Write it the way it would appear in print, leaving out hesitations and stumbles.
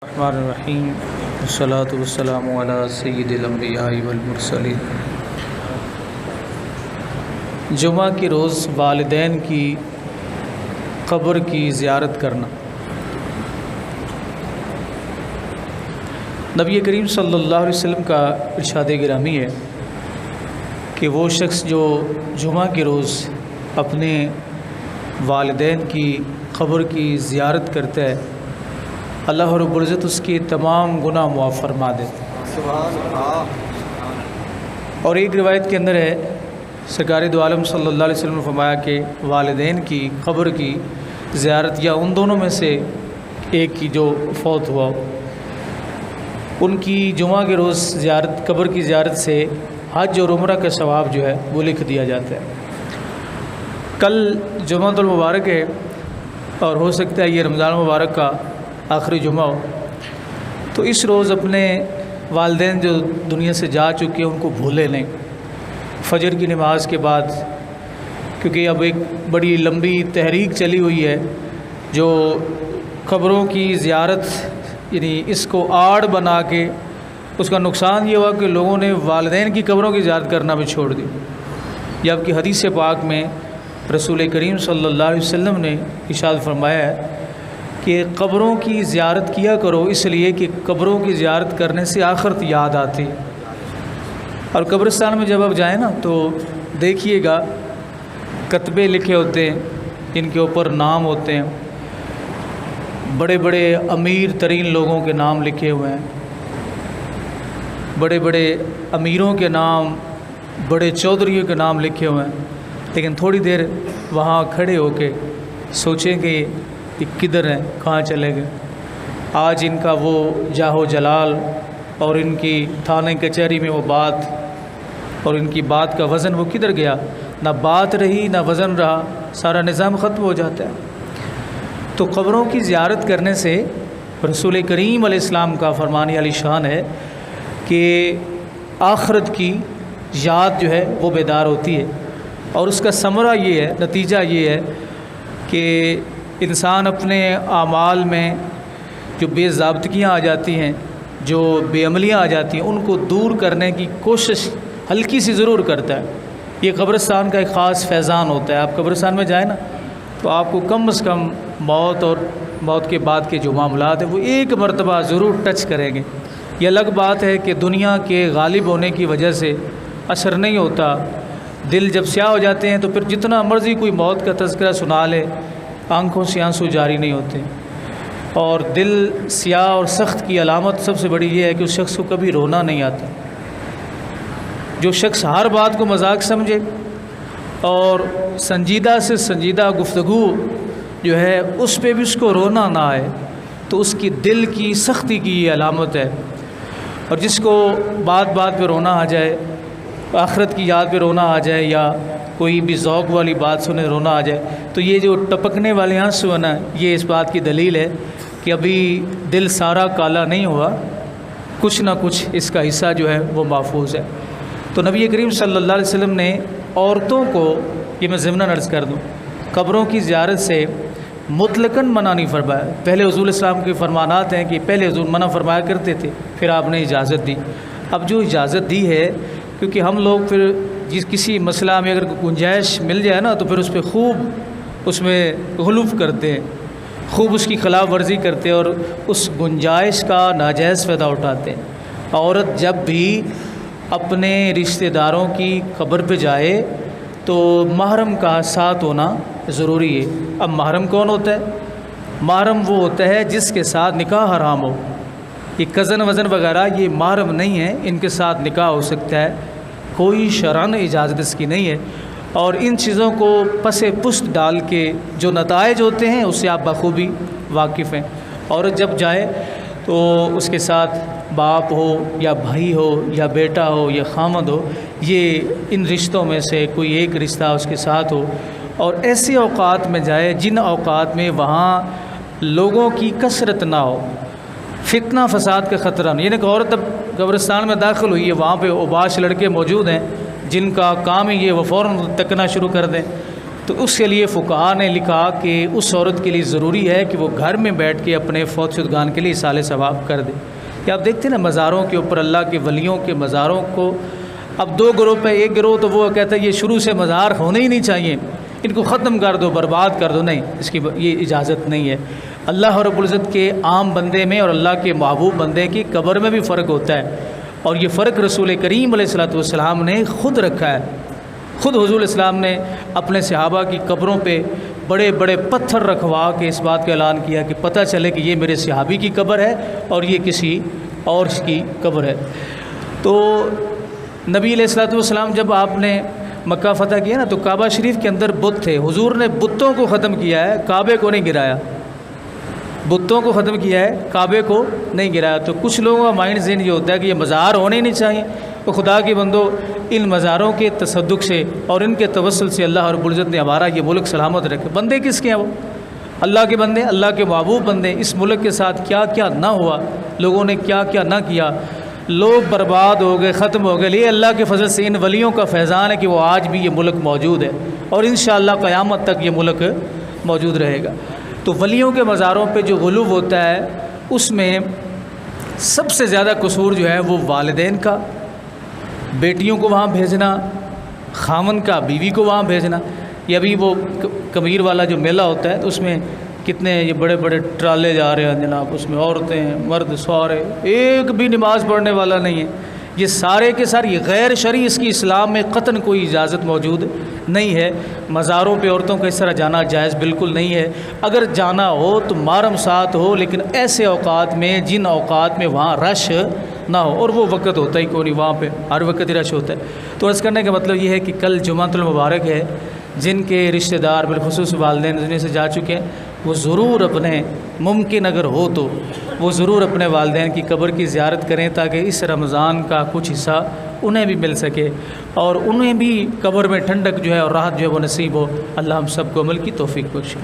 الرحمن الرحیم والصلاة والسلام علی سید الانبیاء والمرسلین۔ جمعہ کے روز والدین کی قبر کی زیارت کرنا۔ نبی کریم صلی اللہ علیہ وسلم کا ارشاد گرامی ہے کہ وہ شخص جو جمعہ کے روز اپنے والدین کی قبر کی زیارت کرتا ہے، اللہ رب العزت اس کے تمام گناہ معاف فرما دیتے ہیں۔ اور ایک روایت کے اندر ہے، سرکار دو عالم صلی اللہ علیہ وسلم نے فرمایا کہ والدین کی قبر کی زیارت یا ان دونوں میں سے ایک کی جو فوت ہوا، ان کی جمعہ کے روز زیارت، قبر کی زیارت سے حج اور عمرہ کا ثواب جو ہے وہ لکھ دیا جاتا ہے۔ کل جمعۃ المبارک ہے اور ہو سکتا ہے یہ رمضان المبارک کا آخری جمعہ ہو، تو اس روز اپنے والدین جو دنیا سے جا چکے ہیں ان کو بھولے نہیں۔ فجر کی نماز کے بعد، کیونکہ اب ایک بڑی لمبی تحریک چلی ہوئی ہے جو قبروں کی زیارت، یعنی اس کو آڑ بنا کے اس کا نقصان یہ ہوا کہ لوگوں نے والدین کی قبروں کی زیارت کرنا بھی چھوڑ دی۔ یہ آپ کی حدیث پاک میں رسول کریم صلی اللہ علیہ وسلم نے ارشاد فرمایا ہے کہ قبروں کی زیارت کیا کرو، اس لیے کہ قبروں کی زیارت کرنے سے آخرت یاد آتی ہے۔ اور قبرستان میں جب آپ جائیں نا تو دیکھیے گا کتبے لکھے ہوتے ہیں جن کے اوپر نام ہوتے ہیں، بڑے بڑے امیر ترین لوگوں کے نام لکھے ہوئے ہیں، بڑے بڑے امیروں کے نام، بڑے چودھریوں کے نام لکھے ہوئے ہیں، لیکن تھوڑی دیر وہاں کھڑے ہو کے سوچیں کہ یہ کدھر ہیں، کہاں چلے گئے؟ آج ان کا وہ جاہ و جلال اور ان کی تھانے کچہری میں وہ بات اور ان کی بات کا وزن وہ کدھر گیا؟ نہ بات رہی نہ وزن رہا، سارا نظام ختم ہو جاتا ہے۔ تو قبروں کی زیارت کرنے سے رسول کریم علیہ السلام کا فرمان علی شان ہے کہ آخرت کی یاد جو ہے وہ بیدار ہوتی ہے، اور اس کا ثمرہ یہ ہے، نتیجہ یہ ہے کہ انسان اپنے اعمال میں جو بے ضابطگیاں آ جاتی ہیں، جو بے عملیاں آ جاتی ہیں، ان کو دور کرنے کی کوشش ہلکی سی ضرور کرتا ہے۔ یہ قبرستان کا ایک خاص فیضان ہوتا ہے۔ آپ قبرستان میں جائیں نا تو آپ کو کم از کم موت اور موت کے بعد کے جو معاملات ہیں وہ ایک مرتبہ ضرور ٹچ کریں گے۔ یہ الگ بات ہے کہ دنیا کے غالب ہونے کی وجہ سے اثر نہیں ہوتا، دل جب سیاہ ہو جاتے ہیں تو پھر جتنا مرضی کوئی موت کا تذکرہ سنا لے، آنکھوں سے آنسو جاری نہیں ہوتے۔ اور دل سیاہ اور سخت کی علامت سب سے بڑی یہ ہے کہ اس شخص کو کبھی رونا نہیں آتا۔ جو شخص ہر بات کو مذاق سمجھے اور سنجیدہ سے سنجیدہ گفتگو جو ہے اس پہ بھی اس کو رونا نہ آئے، تو اس کی دل کی سختی کی یہ علامت ہے۔ اور جس کو بات بات پہ رونا آ جائے، آخرت کی یاد پہ رونا آ جائے، یا کوئی بھی ذوق والی بات سنے رونا آ جائے، تو یہ جو ٹپکنے والے آنسو ہیں نا، یہ اس بات کی دلیل ہے کہ ابھی دل سارا کالا نہیں ہوا، کچھ نہ کچھ اس کا حصہ جو ہے وہ محفوظ ہے۔ تو نبی کریم صلی اللہ علیہ وسلم نے عورتوں کو، یہ میں ضمناً عرض کر دوں، قبروں کی زیارت سے مطلقاً منع نہیں فرمایا۔ پہلے حضور اسلام کے فرمانات ہیں کہ پہلے حضور منع فرمایا کرتے تھے، پھر آپ نے اجازت دی۔ اب جو اجازت دی ہے، کیونکہ ہم لوگ پھر کسی مسئلہ میں اگر گنجائش مل جائے نا تو پھر اس پہ خوب اس میں غلوف کرتے ہیں، خوب اس کی خلاف ورزی کرتے ہیں اور اس گنجائش کا ناجائز فائدہ اٹھاتے ہیں۔ عورت جب بھی اپنے رشتہ داروں کی قبر پہ جائے تو محرم کا ساتھ ہونا ضروری ہے۔ اب محرم کون ہوتا ہے؟ محرم وہ ہوتا ہے جس کے ساتھ نکاح حرام ہو۔ یہ کزن وزن وغیرہ یہ محرم نہیں ہے، ان کے ساتھ نکاح ہو سکتا ہے، کوئی شرعاً اجازت اس کی نہیں ہے۔ اور ان چیزوں کو پس پشت ڈال کے جو نتائج ہوتے ہیں اس سے آپ بخوبی واقف ہیں۔ عورت جب جائے تو اس کے ساتھ باپ ہو یا بھائی ہو یا بیٹا ہو یا خامد ہو، یہ ان رشتوں میں سے کوئی ایک رشتہ اس کے ساتھ ہو، اور ایسے اوقات میں جائے جن اوقات میں وہاں لوگوں کی کثرت نہ ہو، فتنہ فساد کا خطرہ نہیں۔ یعنی کہ عورت اب قبرستان میں داخل ہوئی ہے، وہاں پہ اوباش لڑکے موجود ہیں جن کا کام ہی یہ وہ فوراً تکنا شروع کر دیں، تو اس کے لیے فقہا نے لکھا کہ اس عورت کے لیے ضروری ہے کہ وہ گھر میں بیٹھ کے اپنے فوت شدگان کے لیے ایصال ثواب کر دے۔ کہ آپ دیکھتے ہیں نا مزاروں کے اوپر اللہ کے ولیوں کے مزاروں کو اب دو گروہ پہ، ایک گروہ تو وہ کہتا ہے یہ شروع سے مزار ہونے ہی نہیں چاہیے، ان کو ختم کر دو، برباد کر دو۔ نہیں، اس کی یہ اجازت نہیں ہے۔ اللہ رب العزت کے عام بندے میں اور اللہ کے محبوب بندے کی قبر میں بھی فرق ہوتا ہے، اور یہ فرق رسول کریم علیہ الصلوۃ والسلام نے خود رکھا ہے۔ خود حضور اسلام نے اپنے صحابہ کی قبروں پہ بڑے بڑے پتھر رکھوا کے اس بات کا اعلان کیا کہ پتہ چلے کہ یہ میرے صحابی کی قبر ہے اور یہ کسی اور کی قبر ہے۔ تو نبی علیہ الصلوۃ والسلام جب آپ نے مکہ فتح کیا نا، تو کعبہ شریف کے اندر بت تھے، حضور نے بتوں کو ختم کیا ہے، کعبے کو نہیں گرایا۔ بتوں کو ختم کیا ہے، کعبے کو نہیں گرایا۔ تو کچھ لوگوں کا مائنڈ ذہن یہ ہوتا ہے کہ یہ مزار ہونے نہیں چاہیے۔ تو خدا کے بندو، ان مزاروں کے تصدق سے اور ان کے توسل سے اللہ رب العزت نے ہمارا یہ ملک سلامت رکھے۔ بندے کس کے ہیں؟ وہ اللہ کے بندے، اللہ کے محبوب بندے۔ اس ملک کے ساتھ کیا کیا نہ ہوا، لوگوں نے کیا کیا نہ کیا، لوگ برباد ہو گئے، ختم ہو گئے، لیکن اللہ کے فضل سے ان ولیوں کا فیضان ہے کہ وہ آج بھی یہ ملک موجود ہے، اور انشاءاللہ قیامت تک یہ ملک موجود رہے گا۔ تو ولیوں کے مزاروں پہ جو غلو ہوتا ہے، اس میں سب سے زیادہ قصور جو ہے وہ والدین کا، بیٹیوں کو وہاں بھیجنا، خامن کا بیوی کو وہاں بھیجنا۔ یہ ابھی وہ کبیر والا جو میلہ ہوتا ہے، تو اس میں کتنے یہ بڑے بڑے ٹرالے جا رہے ہیں جناب، اس میں عورتیں مرد سوارے، ایک بھی نماز پڑھنے والا نہیں ہے۔ یہ سارے کے سارے یہ غیر شرعی، اس کی اسلام میں قطعاً کوئی اجازت موجود نہیں ہے۔ مزاروں پہ عورتوں کا اس طرح جانا جائز بالکل نہیں ہے۔ اگر جانا ہو تو محرم ساتھ ہو، لیکن ایسے اوقات میں جن اوقات میں وہاں رش نہ ہو، اور وہ وقت ہوتا ہی کوئی نہیں، وہاں پہ ہر وقت ہی رش ہوتا ہے۔ تو عرض کرنے کا مطلب یہ ہے کہ کل جمعۃ المبارک ہے، جن کے رشتہ دار بالخصوص والدین دنیا سے جا چکے ہیں، وہ ضرور اپنے ممکن اگر ہو تو وہ ضرور اپنے والدین کی قبر کی زیارت کریں، تاکہ اس رمضان کا کچھ حصہ انہیں بھی مل سکے، اور انہیں بھی قبر میں ٹھنڈک جو ہے اور راحت جو ہے وہ نصیب ہو۔ اللہ ہم سب کو عمل کی توفیق بخشے۔